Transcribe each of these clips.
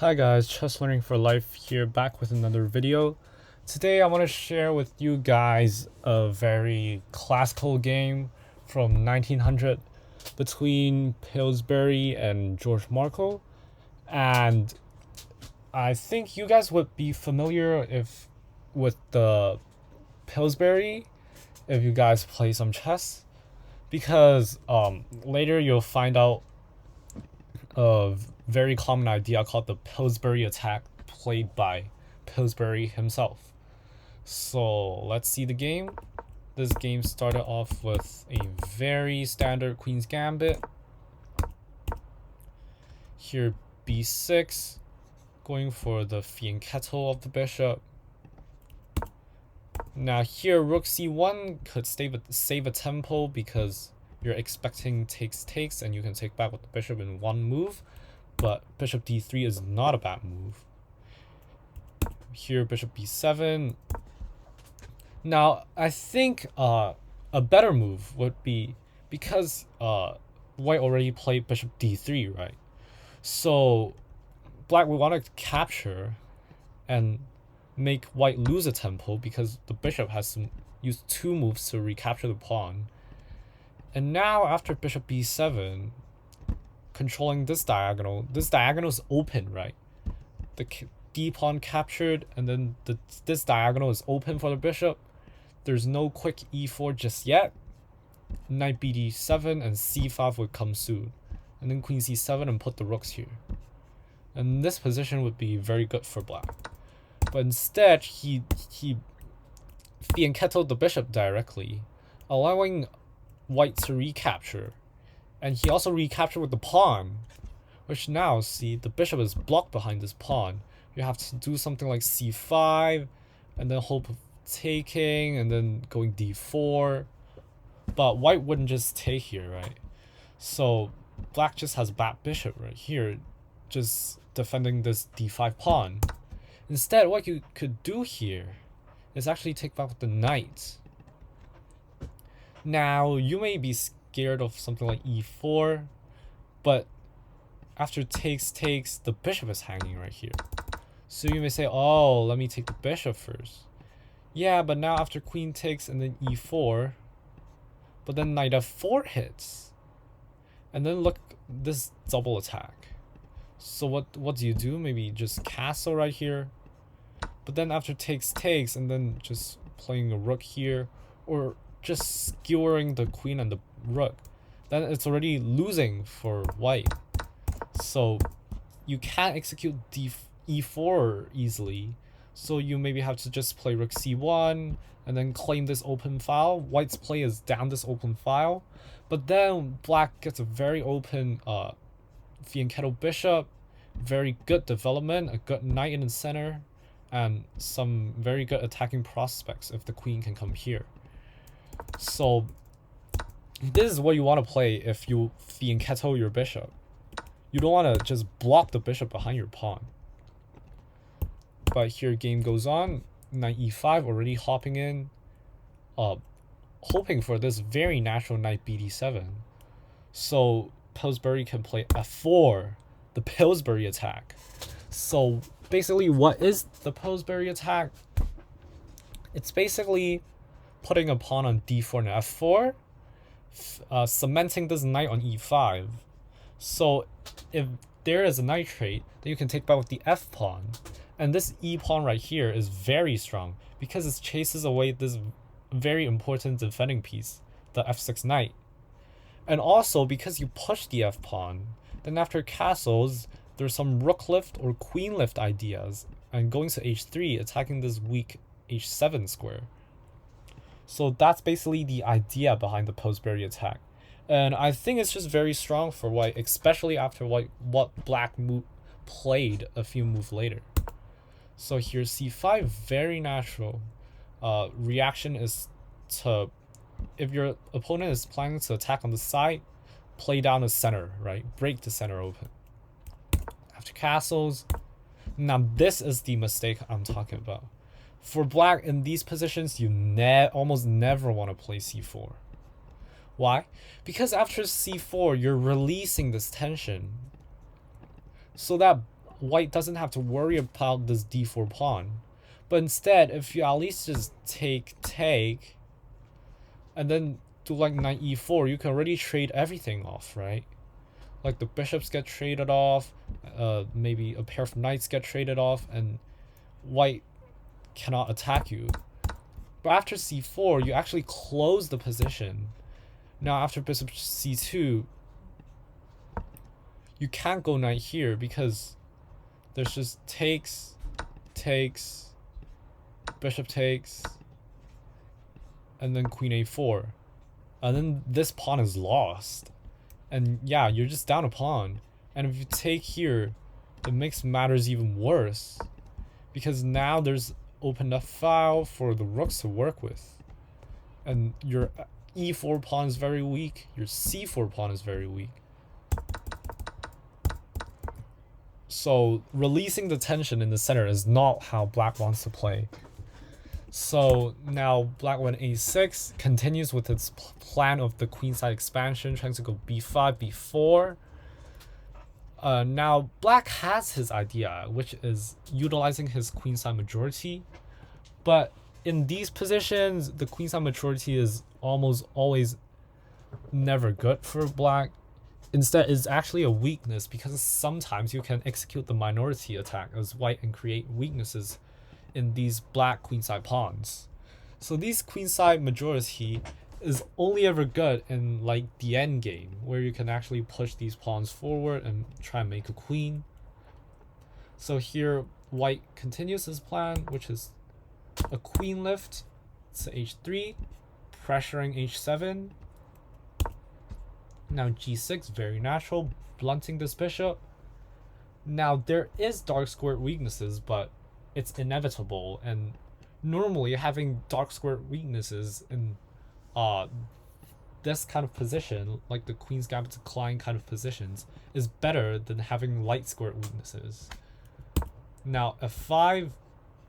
Hi guys, Chess Learning for Life here, back with another video. Today I want to share with you guys a very classical game from 1900 between Pillsbury and George Markle. And I think you guys would be familiar with the Pillsbury if you guys play some chess, because later you'll find out a very common idea called the Pillsbury attack, played by Pillsbury himself. So let's see the game. This game started off with a very standard Queen's Gambit. Here b6, going for the fianchetto of the bishop. Now here rook c1 could save a tempo because you're expecting takes and you can take back with the bishop in one move, but bishop d3 is not a bad move. Here bishop b7. Now I think a better move would be, because white already played bishop d3, right? So black would want to capture and make white lose a tempo, because the bishop has to use two moves to recapture the pawn. And now after bishop b7, controlling this diagonal is open, right? The d pawn captured, and then this diagonal is open for the bishop. There's no quick e4 just yet. Knight bd7 and c5 would come soon, and then queen c7 and put the rooks here. And this position would be very good for black. But instead, he fianchettoed the bishop directly, allowing white to recapture. And he also recaptured with the pawn, which now, see, the bishop is blocked behind this pawn. You have to do something like c5, and then hope of taking, and then going d4. But white wouldn't just take here, right? So black just has bad bishop right here, just defending this d5 pawn. Instead, what you could do here is actually take back with the knight. Now, you may be scared of something like e4, but after takes, the bishop is hanging right here. So you may say, oh, let me take the bishop first. Yeah, but now after queen takes and then e4, but then knight f4 hits. And then look, this double attack. So what do you do? Maybe just castle right here. But then after takes, and then just playing a rook here, or just skewering the queen and the rook, then it's already losing for white. So you can't execute e4 easily. So you maybe have to just play rook c1 and then claim this open file. White's play is down this open file, but then black gets a very open fianchetto bishop, very good development, a good knight in the center, and some very good attacking prospects if the queen can come here. So this is what you want to play if you fianchetto your bishop. You don't want to just block the bishop behind your pawn. But here game goes on, knight e5 already hopping in, hoping for this very natural knight bd7. So Pillsbury can play f4, the Pillsbury attack. So basically, what is the Pillsbury attack? It's basically putting a pawn on d4 and f4, cementing this knight on e5. So if there is a knight trade, then you can take back with the f pawn. And this e pawn right here is very strong because it chases away this very important defending piece, the f6 knight. And also because you push the f pawn, then after castles, there's some rook lift or queen lift ideas, and going to h3, attacking this weak h7 square. So that's basically the idea behind the Pillsbury attack. And I think it's just very strong for white, especially after what black played a few moves later. So here c5, very natural. Reaction is to, if your opponent is planning to attack on the side, play down the center, right? Break the center open. After castles, now this is the mistake I'm talking about. For black in these positions, you almost never want to play c4. Why? Because after c4, you're releasing this tension, so that white doesn't have to worry about this d4 pawn. But instead, if you at least just take, and then do like knight e4, you can already trade everything off, right? Like the bishops get traded off, maybe a pair of knights get traded off, and white cannot attack you. But after c4, you actually close the position. Now after bishop c2, you can't go knight here because there's just takes, bishop takes, and then queen a4. And then this pawn is lost. And yeah, you're just down a pawn. And if you take here, it makes matters even worse. Because now there's opened up file for the rooks to work with. And your e4 pawn is very weak. Your c4 pawn is very weak. So releasing the tension in the center is not how black wants to play. So now black went a6, continues with its plan of the queenside expansion, trying to go b5, b4. Now black has his idea, which is utilizing his queenside majority. But in these positions, the queenside majority is almost always never good for black. Instead, it's actually a weakness because sometimes you can execute the minority attack as white and create weaknesses in these black queenside pawns. So these queenside majority is only ever good in like the end game, where you can actually push these pawns forward and try and make a queen. So here white continues his plan, which is a queen lift to h3, pressuring h7. Now g6, very natural, blunting this bishop. Now there is dark squared weaknesses, but it's inevitable, and normally having dark squared weaknesses in this kind of position, like the Queen's Gambit decline kind of positions, is better than having light squared weaknesses. Now f5,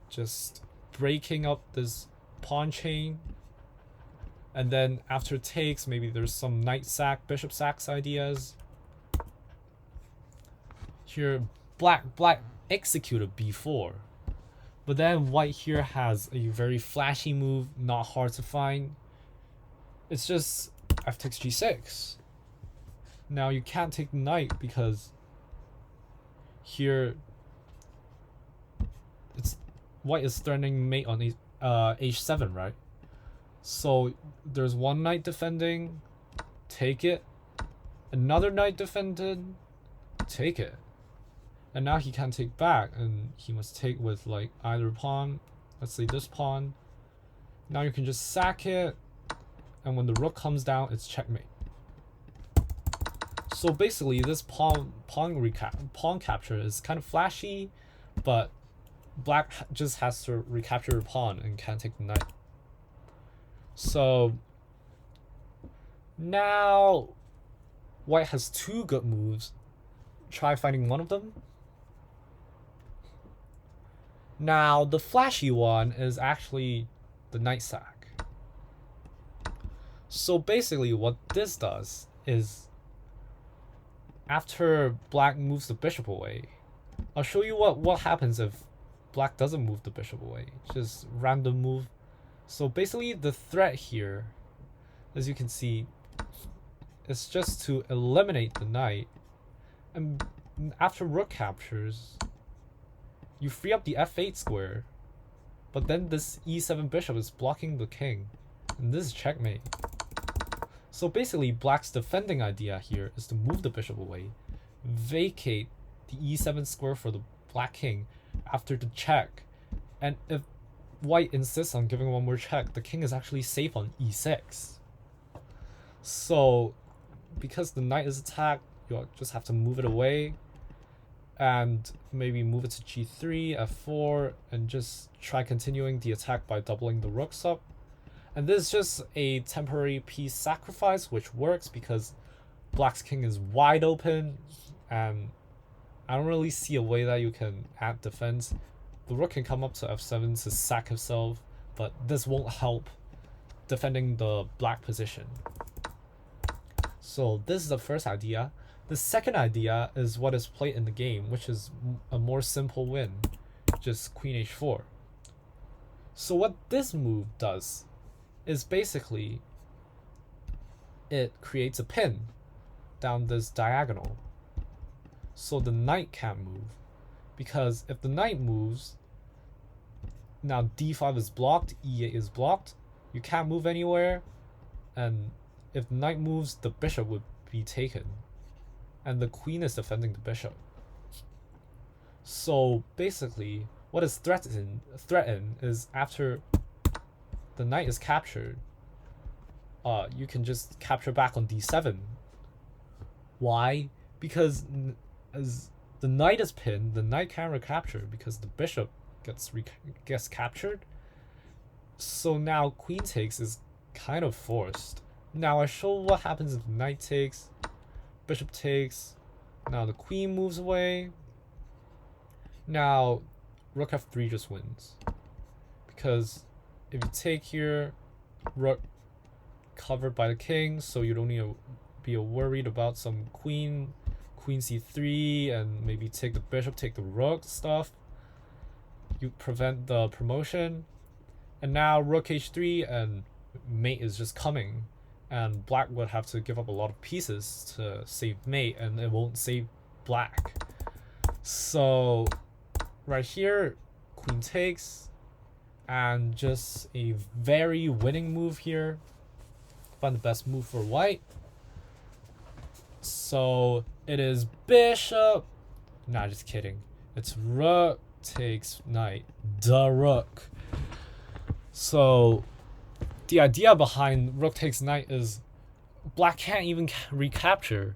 just breaking up this pawn chain, and then after takes, maybe there's some knight sack, bishop sacks ideas. Here black executed b4. But then white here has a very flashy move, not hard to find. It's just f takes g6. Now you can't take the knight because here it's white is threatening mate on h7, right? So there's one knight defending, take it. Another knight defended, take it. And now he can't take back, and he must take with like either pawn. Let's say this pawn. Now you can just sack it, and when the rook comes down, it's checkmate. So basically, this pawn capture is kind of flashy, but black just has to recapture a pawn and can't take the knight. So now white has two good moves. Try finding one of them. Now the flashy one is actually the knight sack. So basically what this does is, after black moves the bishop away, I'll show you what happens if black doesn't move the bishop away. Just random move. So basically the threat here, as you can see, is just to eliminate the knight, and after rook captures, you free up the f8 square, but then this e7 bishop is blocking the king, and this is checkmate. So basically black's defending idea here is to move the bishop away, vacate the e7 square for the black king after the check, and if white insists on giving one more check, the king is actually safe on e6. So because the knight is attacked, you just have to move it away, and maybe move it to g3, f4, and just try continuing the attack by doubling the rooks up. And this is just a temporary piece sacrifice, which works because black's king is wide open, and I don't really see a way that you can add defense. The rook can come up to f7 to sack himself, but this won't help defending the black position. So this is the first idea. The second idea is what is played in the game, which is a more simple win, just queen h4. So what this move does is basically it creates a pin down this diagonal. So the knight can't move. Because if the knight moves, now d5 is blocked, e8 is blocked, you can't move anywhere, and if the knight moves, the bishop would be taken. And the queen is defending the bishop. So basically, what is threatened is after the knight is captured, you can just capture back on d7. Why? Because as the knight is pinned, the knight can't recapture because the bishop gets captured. So now queen takes is kind of forced. Now I show what happens if the knight takes, bishop takes. Now the queen moves away. Now rook f3 just wins. Because if you take here, rook covered by the king, so you don't need to be worried about some queen c3 and maybe take the bishop, take the rook stuff. You prevent the promotion. And now rook h3 and mate is just coming. And black would have to give up a lot of pieces to save mate, and it won't save black. So right here, queen takes, and just a very winning move here. Find the best move for white. So it is bishop. Nah, just kidding. It's rook takes knight. The rook. So the idea behind rook takes knight is black can't even recapture,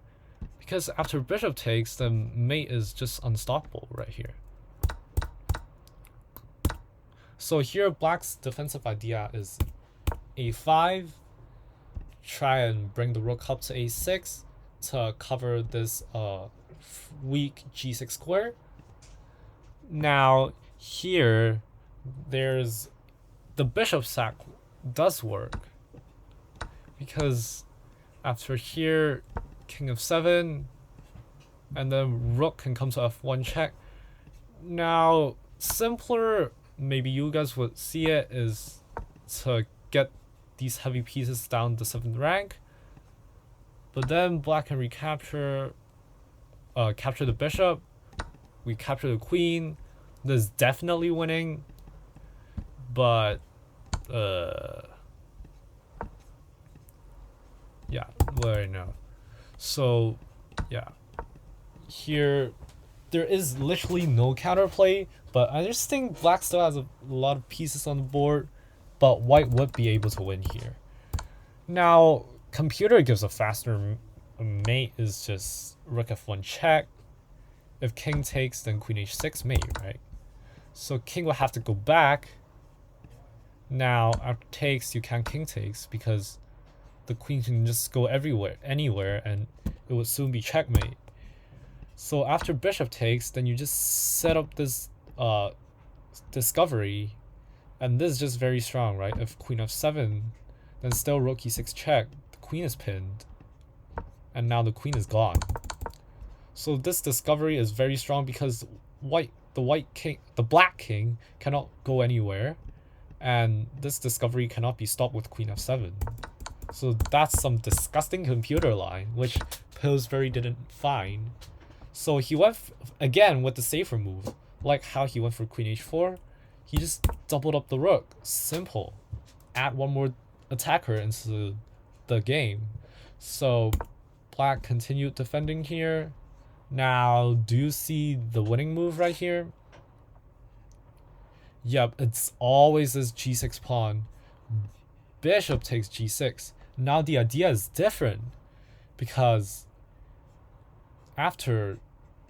because after bishop takes, then mate is just unstoppable right here. So here black's defensive idea is a5, try and bring the rook up to a6 to cover this weak g6 square. Now here there's the bishop sack does work, because after here king of 7 and then rook can come to f1 check. Now simpler, maybe you guys would see it, is to get these heavy pieces down the 7th rank, but then black can recapture, capture the bishop, we capture the queen. This is definitely winning, but yeah, well, I know. So yeah, here there is literally no counterplay, but I just think black still has a lot of pieces on the board, but white would be able to win here. Now computer gives a faster mate is just rook f1 check. If king takes, then queen h6 mate, right? So king will have to go back. Now after takes, you can't king takes because the queen can just go anywhere, and it would soon be checkmate. So after bishop takes, then you just set up this discovery, and this is just very strong, right? If queen f7, then still rook e6 check, the queen is pinned, and now the queen is gone. So this discovery is very strong because the black king cannot go anywhere, and this discovery cannot be stopped with queen f7. So that's some disgusting computer line, which Pillsbury didn't find. So he went again with the safer move, like how he went for queen h4. He just doubled up the rook. Simple. Add one more attacker into the game. So black continued defending here. Now, do you see the winning move right here? Yep, it's always this g6 pawn. Bishop takes g6. Now the idea is different, because after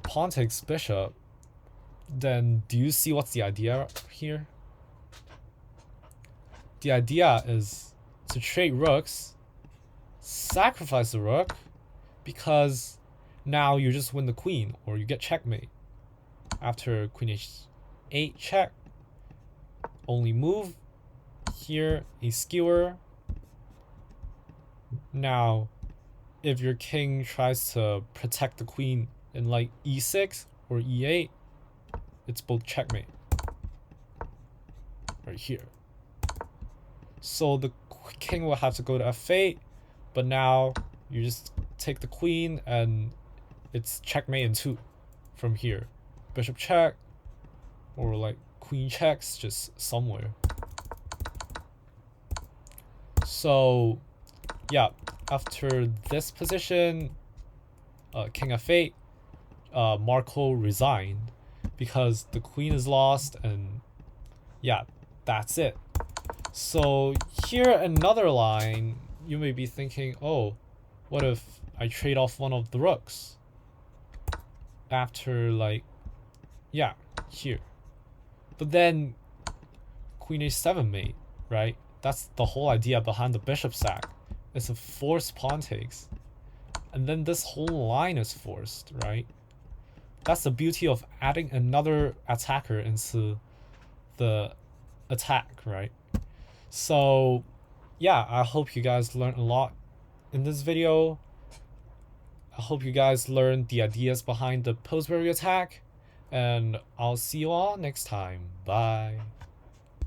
pawn takes bishop, then do you see what's the idea here? The idea is to trade rooks, sacrifice the rook, because now you just win the queen, or you get checkmate. After queen h8 check, only move here, a skewer. Now if your king tries to protect the queen in like e6 or e8, it's both checkmate right here. So the king will have to go to f8, but now you just take the queen and it's checkmate in 2 from here. Bishop check, or like queen checks just somewhere. So yeah, after this position, king f8, Marco resigned because the queen is lost, and yeah, that's it. So here, another line, you may be thinking, oh, what if I trade off one of the rooks after, like, yeah, here. But then queen a7 mate, right? That's the whole idea behind the bishop sack. It's a forced pawn takes. And then this whole line is forced, right? That's the beauty of adding another attacker into the attack, right? So yeah, I hope you guys learned a lot in this video. I hope you guys learned the ideas behind the Pillsbury attack, and I'll see you all next time. Bye.